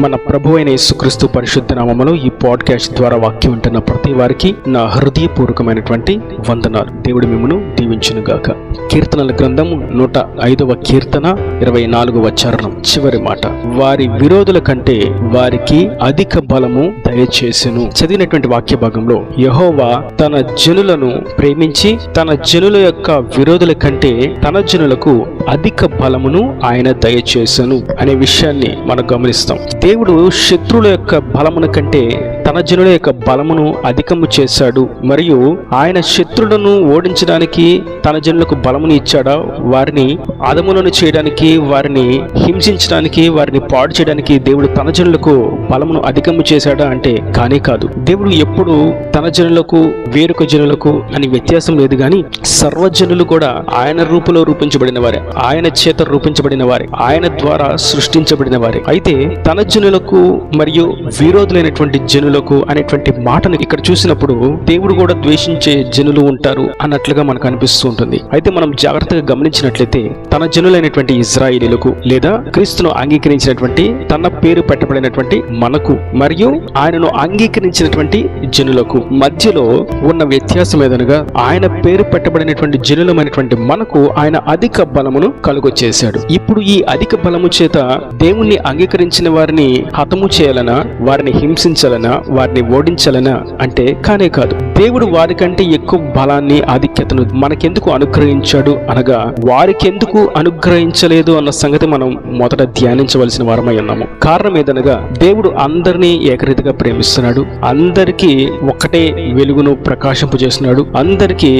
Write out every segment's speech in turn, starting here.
మన ప్రభువైన యేసుక్రీస్తు పరిశుద్ధ నామములో ఈ పాడ్కాస్ట్ ద్వారా వాక్యం వింటున్న ప్రతి వారికి నా హృదయపూర్వకమైనటువంటి వందనాలు. దేవుడు మిమ్మును దీవించును గాక. కీర్తనల గ్రంథం 105వ కీర్తన 24వ చరణం చివరి మాట, వారి విరోధుల కంటే వారికి అధిక బలము దయచేసెను. చదివినటువంటి వాక్య భాగంలో యెహోవా తన జనులను ప్రేమించి తన జనుల యొక్క విరోధుల కంటే తన జనులకు అధిక బలమును ఆయన దయచేసెను అనే విషయాన్ని మనం గమనిస్తాం. దేవుడు శత్రువుల యొక్క బలమును కంటే తన జనుల యొక్క బలమును అధికము చేశాడు. మరియు ఆయన శత్రులను ఓడించడానికి తన జనులకు బలమును ఇచ్చాడా, వారిని అదములను చేయడానికి, వారిని హింసించడానికి, వారిని పాడు చేయడానికి దేవుడు తన జనులకు బలమును అధికము చేశాడా అంటే కానే కాదు. దేవుడు ఎప్పుడు తన జనులకు వేరొక జనులకు అని వ్యత్యాసం లేదు గాని సర్వజనులు కూడా ఆయన రూపంలో రూపించబడిన వారే, ఆయన చేత రూపించబడిన వారే, ఆయన ద్వారా సృష్టించబడిన వారే. అయితే తన జనులకు మరియు విరోధులైనటువంటి జనులకు అనేటువంటి మాటను ఇక్కడ చూసినప్పుడు దేవుడు కూడా ద్వేషించే జనులు ఉంటారు అన్నట్లుగా మనకు అనిపిస్తూ ఉంటుంది. అయితే మనం జాగ్రత్తగా గమనించినట్లయితే తన జనులైనటువంటి ఇజ్రాయేలీలకు లేదా క్రీస్తును అంగీకరించినటువంటి తన పేరు పెట్టబడినటువంటి మనకు మరియు ఆయనను అంగీకరించినటువంటి జనులకు మధ్యలో ఉన్న వ్యత్యాసం ఏదనగా ఆయన పేరు పెట్టబడినటువంటి జనులమైనటువంటి మనకు ఆయన అధిక బలమును కలుగొచ్చేశాడు. ఇప్పుడు ఈ అధిక బలము చేత దేవుణ్ణి అంగీకరించిన వారిని హతము చేయాలనా, వారిని హింసించాలనా, వారిని ఓడించాలనా అంటే కానే కాదు. దేవుడు వారికంటే ఎక్కువ బలాన్ని ఆధిక్యతను మనకెందుకు అనుగ్రహించాడు అనగా వారికెందుకు అనుగ్రహించలేదు అన్న సంగతి మనం మొదట ధ్యానించవలసిన వారమై ఉన్నాము. కారణం ఏదనగా దేవుడు అందరినీ ఏకరీతిగా ప్రేమిస్తున్నాడు, అందరికీ ఒక్కటే వెలుగును ప్రకాశింపు చేస్తున్నాడు, అందరికీ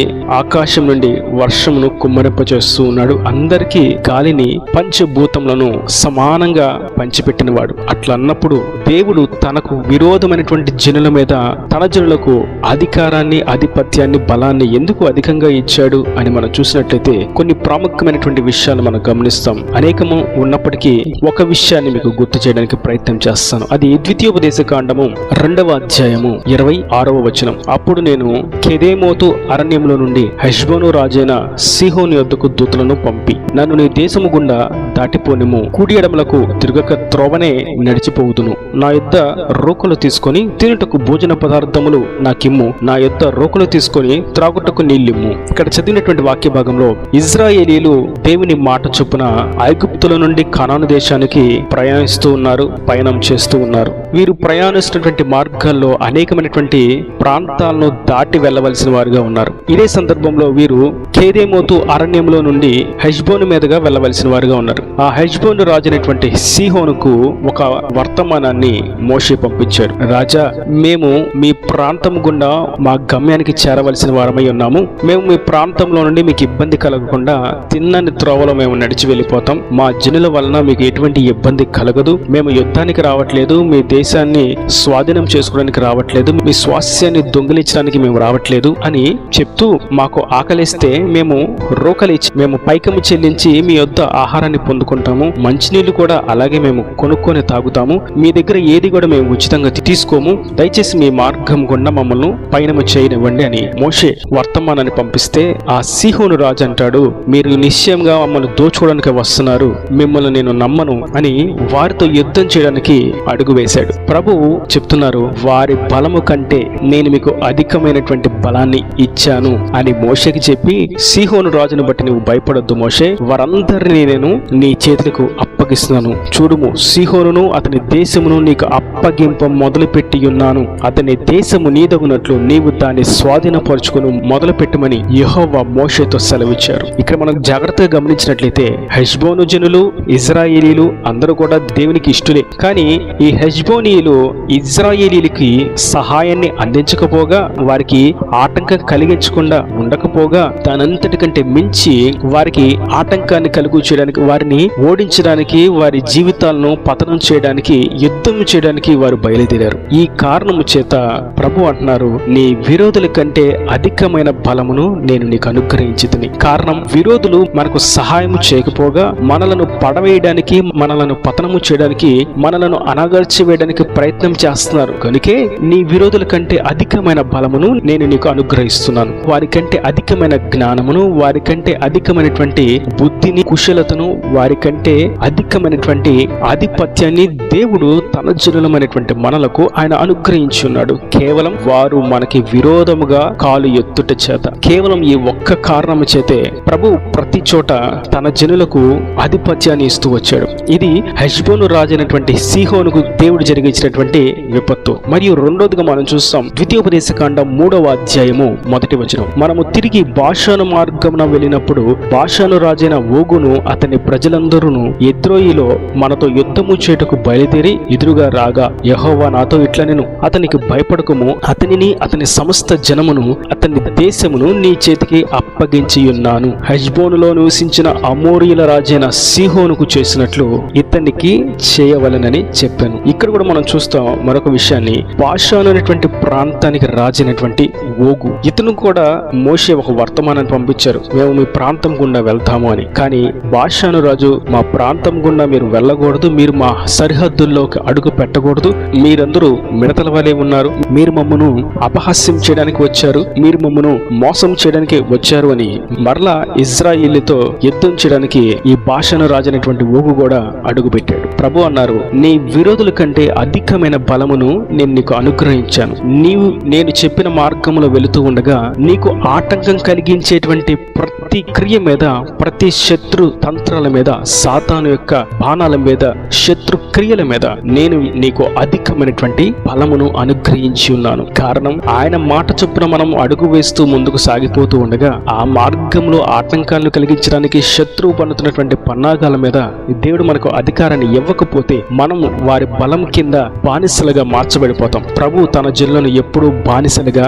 ఆకాశం నుండి వర్షమును కుమ్మరింపచేస్తూ ఉన్నాడు, అందరికీ గాలిని పంచభూతములను సమానంగా పంచిపెట్టినవాడు. అట్లా అన్నప్పుడు దేవుడు తనకు విరోధమైనటువంటి జనుల మీద తన జనులకు అధికారాన్ని, ఆధిపత్యాన్ని, బలాన్ని ఎందుకు అధికంగా ఇచ్చాడు అని మనం చూసినట్లయితే కొన్ని ప్రాముఖ్యమైనటువంటి విషయాలు మనం గమనిస్తాం. అనేకము ఉన్నప్పటికీ ఒక విషయాన్ని మీకు గుర్తు చేయడానికి ప్రయత్నం చేస్తాను. అది ద్వితీయోపదేశ కాండము 2వ అధ్యాయము 26వ వచనం. అప్పుడు నేను కెదేమోతు అరణ్యంలో నుండి హెష్బోను రాజైన సీహోను యొద్దకు దూతలను పంపి నన్ను నీ దేశము గుండా దాటిపోనిము, కుడి ఎడమలకు తిరగక త్రోవనే నడిచిపోవుదును, నా యొద్ద రోకలు తీసుకొని తినుటకు భోజన పదార్థములు నాకిమ్ము, నా యొద్ద రోకలు తీసుకొని త్రాగుటకు నీళ్ళిమ్ము. ఇక్కడ చదివినటువంటి వాక్య భాగంలో ఇజ్రాయేలీలు దేవుని మాట చొప్పున ఐగుప్తుల నుండి కనాను దేశానికి ప్రయాణిస్తూ ఉన్నారు, పయనం చేస్తూ ఉన్నారు. వీరు ప్రయాణిస్తున్నటువంటి మార్గాల్లో అనేకమైనటువంటి ప్రాంతాలను దాటి వెళ్ళవలసిన వారుగా ఉన్నారు. ఇదే సందర్భంలో వీరు కేదేమోతు అరణ్యంలో నుండి హెష్బోను మీదుగా వెళ్ళవలసిన వారుగా ఉన్నారు. ఆ హెష్బోను రాజు అయినటువంటి సీహోనుకు ఒక వర్తమానాన్ని మోషే పంపించాడు. రాజా, మేము మీ ప్రాంతం గుండా మా గమ్యానికి చేరవలసిన వారమై ఉన్నాము. మేము మీ ప్రాంతంలో నుండి మీకు ఇబ్బంది కలగకుండా తిన్నని త్రోవలో మేము నడిచి వెళ్ళిపోతాం. మా జనుల వలన మీకు ఎటువంటి ఇబ్బంది కలగదు. మేము యుద్ధానికి రావట్లేదు, మీ దేశాన్ని స్వాధీనం చేసుకోవడానికి రావట్లేదు, మీ స్వాస్థ్యాన్ని దొంగిలించడానికి మేము రావట్లేదు అని చెప్తూ, మాకు ఆకలిస్తే మేము రోకలిచ్చి మేము పైకము చెల్లించి మీ యొద్ద ఆహారాన్ని పొందుకుంటాము, మంచినీళ్లు కూడా అలాగే మేము కొనుక్కొని తాగుతాము, మీ దగ్గర ఏది కూడా మేము ఉచితంగా తీసుకోము, దయచేసి మీ మార్గం గుండా మమ్మల్ని పయనము చేయనివ్వండి అని మోషే వర్తమానాన్ని పంపిస్తే ఆ సీహోను రాజు అంటాడు, మీరు నిశ్చయంగా మమ్మల్ని దోచుకోవడానికి వస్తున్నారు, మిమ్మల్ని నేను నమ్మను అని వారితో యుద్ధం చేయడానికి అడుగు వేశాడు. ప్రభువు చెప్తున్నారు, వారి బలము కంటే నేను మీకు అధికమైనటువంటి బలాన్ని ఇచ్చాను అని మోషేకి చెప్పి, సీహోను రాజును బట్టి నువ్వు భయపడొద్దు మోషే, వారందరినీ నేను నీ చేతులకు అప్పగిస్తున్నాను. చూడుము, సీహోనును అతని దేశమును నీకు అప్పగింప మొదలుపెట్టి ఉన్నాను, అతని దేశము నీదగునట్లు నీవు దాన్ని స్వాధీనపరుచుకుని మొదలు పెట్టమని యెహోవా మోషేతో సెలవిచ్చారు. ఇక్కడ మనం జాగ్రత్తగా గమనించినట్లయితే హెష్బోను జనులు, ఇజ్రాయేలీలు అందరూ కూడా దేవునికి ఇష్టలే. కానీ ఈ హెష్బోనీయులు ఇజ్రాయేలీలకి సహాయాన్ని అందించకపోగా, వారికి ఆటంకం కలిగించకుండా ఉండకపోగా, దానంతటికంటే మించి వారికి ఆటంకాన్ని కలుగు చేయడానికి, వారిని ఓడించడానికి, వారి జీవితాలను పతనం చేయడానికి, యుద్ధం చేయడానికి వారు బయలుదేరారు. ఈ కారణము చేత ప్రభు అంటున్నారు, నీ విరోధుల కంటే అధికమైన బలమును నేను నీకు అనుగ్రహించితిని. కారణం, విరోధులు మనకు సహాయం చేయకపోగా మనలను పడవేయడానికి, మనలను పతనము చేయడానికి, మనలను అణగర్చివేయడానికి ప్రయత్నం చేస్తున్నారు. కనుకే నీ విరోధుల కంటే అధికమైన బలమును నేను నీకు అనుగ్రహిస్తున్నాను. వారికంటే అధికమైన జ్ఞానమును, వారికంటే అధికమైనటువంటి బుద్ధిని, కుశలతను, వారికంటే అధికమైనటువంటి ఆధిపత్యాన్ని దేవుడు తన జనులమైనటువంటి మనలకు ఆయన అనుగ్రహించి ఉన్నాడు. కేవలం వారు మనకి విరోధముగా కాలు ఎత్తుట చేత, కేవలం ఈ ఒక్క కారణము చేతే ప్రభు ప్రతి చోట తన జనులకు ఆధిపత్యాన్ని ఇస్తూ వచ్చాడు. ఇది హెష్బోను రాజైనటువంటి సీహోనుకు దేవుడు జరిగించినటువంటి విపత్తు. మరియు రెండోదిగా మనం చూస్తాం ద్వితీయోపదేశకాండం 3వ అధ్యాయము 1వ వచనం. మనము తిరిగి బాషాను మార్గమున వెళ్ళినప్పుడు బాషాను రాజైన ఓగును అతని ప్రజలందరూ ఎద్రోయిలో మనతో యుద్ధము చేయుటకు బయలుదేరి ఎదురుగా రాగా యెహోవా నాతో ఇట్లనెను, అతనికి భయపడకుము, అతనిని అతని సమస్త జనమును అతని దేశమును నీ చేతికి అప్పగించి ఉన్నాను. హెష్బోనులో నివసించిన అమోరీల రాజైన సీహోనుకు చేసినట్లు ఇతనికి చేయవలనని చెప్పాను. ఇక్కడ కూడా మనం చూస్తాం మరొక విషయాన్ని. బాషాను అనేటువంటి ప్రాంతానికి రాజైనటువంటి ఓగు, ఇతను కూడా మోషే ఒక వర్తమానాన్ని పంపించారు, మేము మీ ప్రాంతం గుండా వెళ్తాము అని. కానీ బాషాను రాజు, మా ప్రాంతం గుండా మీరు వెళ్ళకూడదు, మీరు మా సరిహద్దుల్లోకి అడుగు పెట్టకూడదు, మీరందరూ మిడతల వలె ఉన్నారు, మీరు మమ్మను అపహాస్యం చేయడానికి వచ్చారు, మీరు మమ్మను మోసం చేయడానికి వచ్చారు అని మరలా ఇజ్రాయిలీతో యుద్ధం చేయడానికి ఈ బాషాను రాజు అనేటువంటి ఓగు కూడా అడుగు పెట్టాడు. ప్రభు అన్నారు, నీ విరోధుల కంటే అధికమైన బలమును నేను నీకు అనుగ్రహించాను. నీవు నేను చెప్పిన మార్గంలో వెళుతూ ఉండగా నీకు ఆటంకం కలిగించేటువంటి ప్రతి క్రియ మీద, ప్రతి శత్రు తంత్రాల మీద, సాతాను యొక్క బాణాల మీద, శత్రు క్రియల మీద నేను నీకు అధికమైనటువంటి బలమును అనుగ్రహించి ఉన్నాను. కారణం, ఆయన మాట చొప్పున మనం అడుగు వేస్తూ ముందుకు సాగిపోతూ ఉండగా ఆ మార్గంలో ఆటంకాలను కలిగించడానికి శత్రువు పన్నుతున్నటువంటి పన్నాగాల మీద దేవుడు మనకు అధికారాన్ని ఇవ్వకపోతే మనం వారి బలం కింద బానిసలుగా మార్చబడిపోతాం. ప్రభు తన జనులను ఎప్పుడూ బానిసలుగా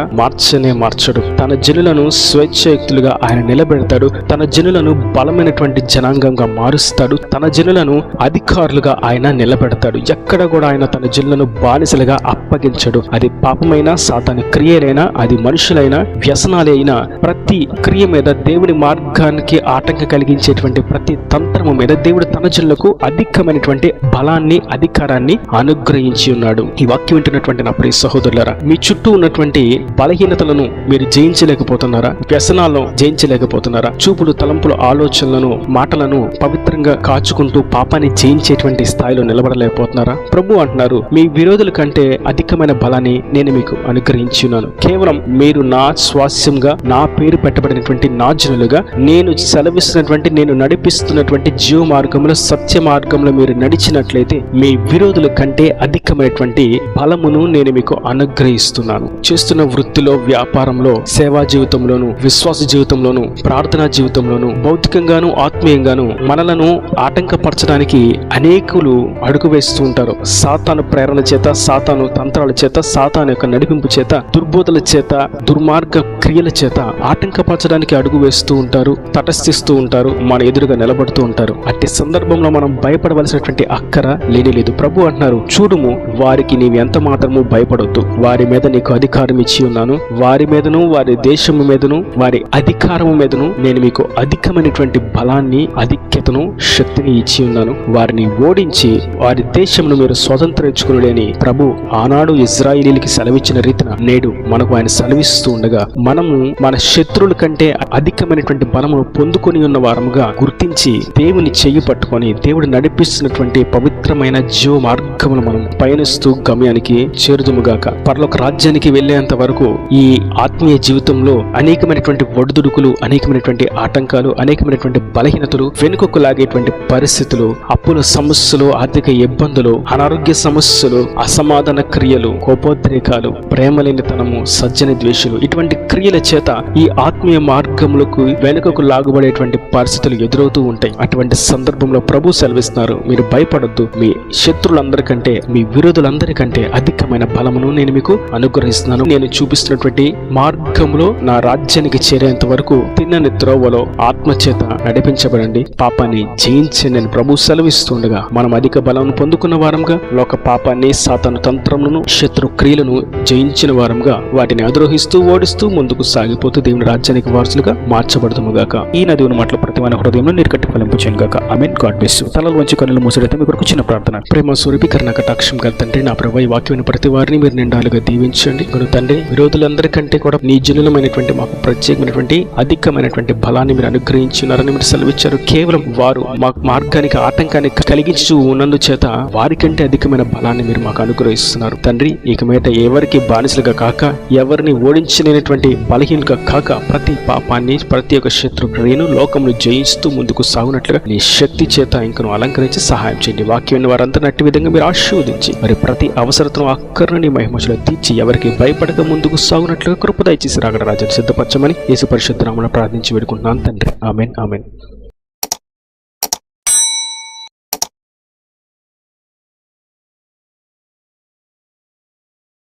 మార్చడు. తన జనులను స్వేచ్ఛయుక్తులుగా ఆయన నిలబెడతాడు. తన జనులను బలమైనటువంటి జనాంగంగా మారుస్తాడు. తన జనులను అధికారులుగా ఆయన నిలబెడతాడు. ఎక్కడ కూడా ఆయన తన జనులను బానిసలుగా అప్పగించడు. అది పాపమైనా, సాతాను క్రియలైనా, అది మనుషులైనా, వ్యసనాలైనా, ప్రతి క్రియ మీద, దేవుని మార్గానికి ఆటంకం కలిగించేటువంటి ప్రతి తంత్రము మీద దేవుడు తన జనులకు అధికమైనటువంటి బలాన్ని, అధికారాన్ని అనుగ్రహించి ఉన్నాడు. ఈ వాక్యం వింటున్నటువంటి నా ప్రియ సహోదరులారా, మీ చుట్టూ ఉన్నటువంటి బలహీనతలను మీరు జయించలేకపోతున్నారా? వ్యసనాలను జయించలేకపోతున్నారా? చూపులు, తలంపులు, ఆలోచనలను, మాటలను పవిత్రంగా కాచుకుంటూ పాపాన్ని జయించేటువంటి స్థాయిలో నిలబడలేకపోతున్నారా? ప్రభు అంటున్నారు, మీ విరోధుల కంటే అధికమైన బలాన్ని నేను మీకు అనుగ్రహించి ఉన్నాను. కేవలం మీరు నా స్వాస్యంగా, నా పేరు పెట్టబడినటువంటి నా జనులుగా, నేను సెలవిస్తున్నటువంటి, నేను నడిపిస్తున్నటువంటి జీవ మార్గంలో, సత్య మార్గంలో మీరు నడిచినట్లయితే మీ విరోధుల కంటే అధికమైనటువంటి బలమును నేను మీకు అనుగ్రహిస్తున్నాను. చేస్తున్న వృత్తిలో, వ్యాపారంలో, సేవా జీవితంలోను, విశ్వాస జీవితంలోను, ప్రార్థనా జీవితంలోను, భౌతికంగాను ఆత్మీయంగాను మనలను ఆటంకపరచడానికి అనేకులు అడుగు వేస్తూ ఉంటారు. సాతాను ప్రేరణ చేత, సాతాను తంత్రాల చేత, సాతాను యొక్క నడిపింపు చేత, దుర్బోధల చేత, దుర్మార్గ క్రియల చేత ఆటంకపరచడానికి అడుగు వేస్తూ ఉంటారు, తటస్థిస్తూ ఉంటారు, మన ఎదురుగా నిలబడుతూ ఉంటారు. అట్టి సందర్భంలో మనం భయపడవలసినటువంటి అక్కర లేనిలేదు. ప్రభు అంటున్నారు, చూడుము, వారికి నీవు ఎంత మాత్రము భయపడొద్దు, వారి మీద నీకు అధికారం ఇచ్చి ఉన్నాను, వారి మీదను, వారి దేశము మీదను, వారి అధికారము మీదను నేను మీకు అధికమైనటువంటి బలాన్ని, ఆధిక్యతను, శక్తిని ఇచ్చి ఉన్నాను. వారిని ఓడించి వారి దేశమును మీరు స్వతంత్రించుకుని అని ప్రభు ఆనాడు ఇజ్రాయిలీలకి సెలవిచ్చిన రీతిన నేడు మనకు ఆయన సెలవిస్తూ ఉండగా మనము మన శత్రువుల కంటే అధికమైనటువంటి బలమును పొందుకొని ఉన్న వారముగా గుర్తించి దేవుని చెయ్యి పట్టుకొని దేవుడు నడిపిస్తున్నటువంటి పవిత్రమైన జీవ మార్గమును మనం పయనిస్తూ గమ్యానికి చేరుదుముగాక. పరలోక రాజ్యానికి వెళ్లేంత వరకు ఈ ఆత్మీయ జీవితంలో అనేకమైనటువంటి ఒడిదుడుకులు, అనేకమైనటువంటి ఆటంకాలు, అనేకమైనటువంటి బలహీనతలు, వెనుకకు లాగేటువంటి పరిస్థితులు, అప్పుల సమస్యలు, ఆర్థిక ఇబ్బందులు, అనారోగ్య సమస్యలు, అసమాధాన క్రియలు, కోపోద్రేకాలు, ప్రేమలేనితనము, సజ్జన ద్వేషులు, ఇటువంటి క్రియల చేత ఈ ఆత్మీయ మార్గములకు వెనుకకు లాగుబడేటువంటి పరిస్థితులు ఎదురవుతూ ఉంటాయి. అటువంటి సందర్భంలో ప్రభు సెలవిస్తున్నారు, మీరు భయపడొద్దు, మీ శత్రులందరికంటే, మీ విరోధులందరికంటే అధికమైన బలమును నేను మీకు అనుగ్రహిస్తున్నాను. నేను చూపిస్తున్నటువంటి మార్గంలో నా రాజ్యానికి చేరేంత వరకు తిన్నని త్రోవలో ఆత్మచేత నడిపించబడండి, పాపాన్ని జయించండి అని ప్రభు సెలవిస్తుండగా మనం అధిక బలం పొందుకున్న వారంగా, లోక పాపాన్ని, సాతాను తంత్రములను, శత్రు క్రియలను జయించిన వారంగా వాటిని అద్రోహిస్తూ, ఓడిస్తూ ముందుకు సాగిపోతూ దేవుని రాజ్యానికి వారసులుగా మార్చబడదుముగాక. ఈ నదివుని మాటలు ప్రతి మన హృదయంలో నీరుకట్టి ఫలింపుచేయను గాక. ఆమేన్. God bless you. తలలు వంచి కన్నులు మూసిడైతే మీ కొరకు చిన్న ప్రార్థన. ప్రేమ స్వరూపీకరణ కటాక్షం గల తండ్రి, నా ప్రభు ఈ వాక్యమైన ప్రతి వారిని మీరు నిండాలుగా దీవించండి. గురు తండ్రి, విరోధులందరికంటే కూడా నీ జనులమైనటువంటి మాకు ప్రత్యేకమైనటువంటి అధికమైనటువంటి బలాన్ని మీరు అనుగ్రహించున్నారని మీరు సెలవిచ్చారు. కేవలం వారు మా మార్గాన్ని ఆటంకాన్ని కలిగించు ఉన్నందు చేత వారికంటే అధికమైన బలాన్ని మీరు మాకు అనుగ్రహిస్తున్నారు తండ్రి. ఇక మీదట ఎవరికి బానిసలుగా కాక, ఎవరిని ఓడించలేనటువంటి బలహీనలుగా కాక, ప్రతి పాపాన్ని, ప్రతి ఒక్క శత్రు క్రియను లోకమును జయిస్తూ ముందుకు సాగునట్లుగా నీ శక్తి చేత ఇంకను అలంకరించి సహాయం చేయండి. వాక్యాన్ని వారంతా నట్టి విధంగా మీరు ఆశీర్వదించి మరి ప్రతి అవసరతను అక్కర్ని మహిమలో తీర్చి ఎవరికి భయపడక ముందుకు సాగునట్లుగా కృప దయచేసి రాగడ రాజాన్ని సిద్ధపరచమని యేసు పరిశుద్ధ నామమున ప్రార్థించి వేడుకుంటున్నాను తండ్రి. ఆమేన్, ఆమేన్.